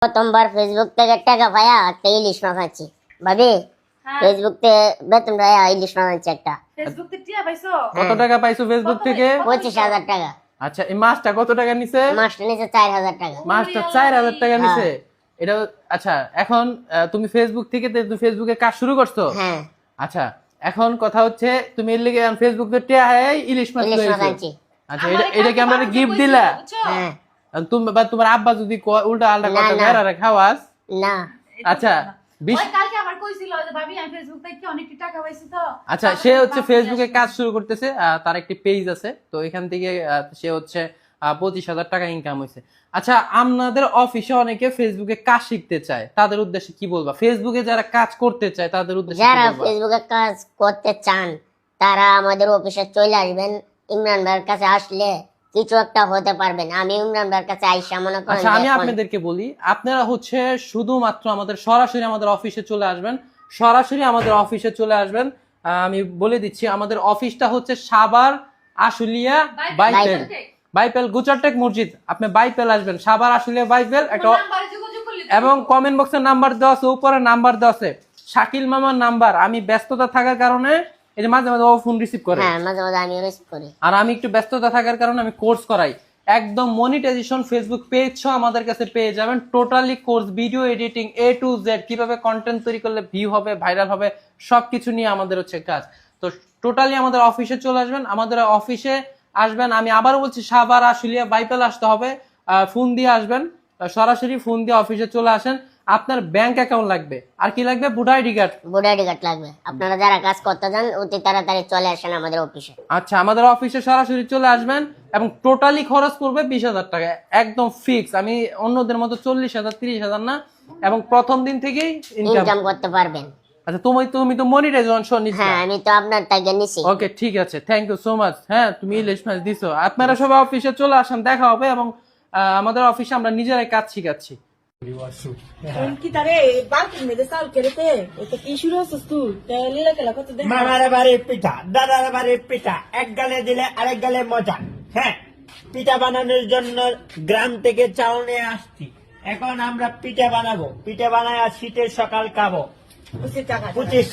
প্রথমবার ফেসবুক থেকে টাকা পায়া একটা ইলিশ মাছ আনছি ভাবি। ফেসবুক থেকে বেতন পায়া ইলিশ মাছ আনছি একটা। ফেসবুক থেকে টিয়া পাইছো? কত টাকা পাইছো ফেসবুক থেকে? 25,000 টাকা। আচ্ছা, এই মাছটা কত টাকা নিছে? মাছটা নিচে 4,000 টাকা। মাছটা 4,000 টাকা নিছে। এটা আচ্ছা, এখন তুমি ফেসবুক থেকে তুমি ফেসবুকে কাজ শুরু করছো? হ্যাঁ। আচ্ছা, এখন কথা হচ্ছে তুমি এর লিগে ফেসবুক থেকে টিয়া ইলিশ মাছ ইলিশ মাছ লইছো। আনছি। আচ্ছা, এটা কি আমরা গিফট দিলা? হ্যাঁ। তুমি বা তোমার আব্বা যদি উল্টা আলটা না, কথা না। বেরারে খাওয়াস? না। আচ্ছা, ওই কালকে আমার কইছিল যে ভাবি আমি ফেসবুক থেকে অনেক টাকা পাইছি তো। আচ্ছা, সে হচ্ছে ফেসবুকে কাজ শুরু করতেছে, তার একটি পেজ আছে, তো এখান থেকে সে হচ্ছে 25,000 টাকা ইনকাম হয়েছে। আচ্ছা, আপনাদের অফিসে অনেকে ফেসবুকে কাজ শিখতে চায়, তাদের উদ্দেশ্যে কি বলবা? ফেসবুকে যারা কাজ করতে চায় তাদের উদ্দেশ্যে যারা কি বলবা? ফেসবুকে কাজ করতে চান তারা আমাদের অফিসে চলে আসবেন। ইমরান ভাইয়ের কাছে আসলে কিছু একটা হতে পারবেন। আমি ইমরান ভাইয়ের কাছে আইসা মনে করেন আচ্ছা, আমি যে আপনাদেরকে বলি, আপনারা হচ্ছে শুধুমাত্র আমাদের সরাসরি আমাদের অফিসে চলে আসবেন, সরাসরি আমাদের অফিসে চলে আসবেন। আমি বলে দিচ্ছি, আমাদের অফিসটা হচ্ছে সাভার আশুলিয়া বাইপেল, বাইপেল গুচারটেক মসজিদ। আপনি বাইপেল আসবেন, সাভার আশুলিয়া বাইপেল একটা, নাম্বারে যোগাযোগ করলে এবং কমেন্ট বক্সের নাম্বার দেওয়া আছে, উপরে নাম্বার দেওয়া আছে শাকিল মামার নাম্বার। আমি ব্যস্ততা থাকার কারণে এই যে মাঝে মাঝে ও ফোন রিসিভ করে, হ্যাঁ মাঝে মাঝে আমি রিসিভ করি। আর আমি একটু ব্যস্ততা থাকার কারণে আমি কোর্স করাই। একদম মনিটাইজেশন ফেসবুক পেজ সহ আমাদের কাছে পেয়ে যাবেন। Totally course, video editing A to Z, কিভাবে কন্টেন্ট তৈরি করলে ভিউ হবে, ভাইরাল হবে, সবকিছু নিয়ে আমাদের হচ্ছে কাজ। তো টোটালি আমাদের অফিসে চলে আসবেন, আমাদের অফিসে আসবেন। আমি আবারও বলছি, সাভার আশুলিয়া বাইপেল আসতে হবে। ফোন দিয়ে আসবেন, সরাসরি ফোন দিয়ে অফিসে চলে আসেন। আপনার ব্যাংক অ্যাকাউন্ট লাগবে, আর কি লাগবে? Voter ID card. Voter ID card লাগবে। আপনারা যারা কাজ করতে চান অতি তাড়াতাড়ি চলে আসেন আমাদের অফিসে। আচ্ছা, আমাদের অফিসে সরাসরি চলে আসবেন, এবং টোটালি খরচ পড়বে 20,000 টাকা, একদম ফিক্স। আমি অন্যদের মতো 40,000 30,000 না, এবং প্রথম দিন থেকেই ইনকাম ইনকাম। করতে পারবেন। আচ্ছা, তুমি তো মনিটাইজেশন নিচ্ছ। হ্যাঁ আমি তো আপনার টাকা নিছি। ওকে, ঠিক আছে, থ্যাংক ইউ সো মাচ। হ্যাঁ, তুমি ইলিশ মাছ দিছো। আপনারা সবাই অফিসে চলে আসেন, দেখা হবে। এবং আমাদের অফিসে আমরা নিজেরাই কাজ শিখাচ্ছি। কি তারে বালতির মধ্যে চাল কেড়েতে ওটা কি শুরু হচ্ছিস তুই লীলা খেলা কত দেখ মামার বাড়ির পিঠা, দাদার বাড়ির পিঠা, এক গালে দিলে আরেক গালে মজা। হ্যাঁ, পিঠা বানানোর জন্য গ্রাম থেকে চাল নিয়ে আসছি। এখন আমরা পিঠা বানাবো, পিঠা বানায় শীতের সকাল খাবো। বুঝছি টাকা 25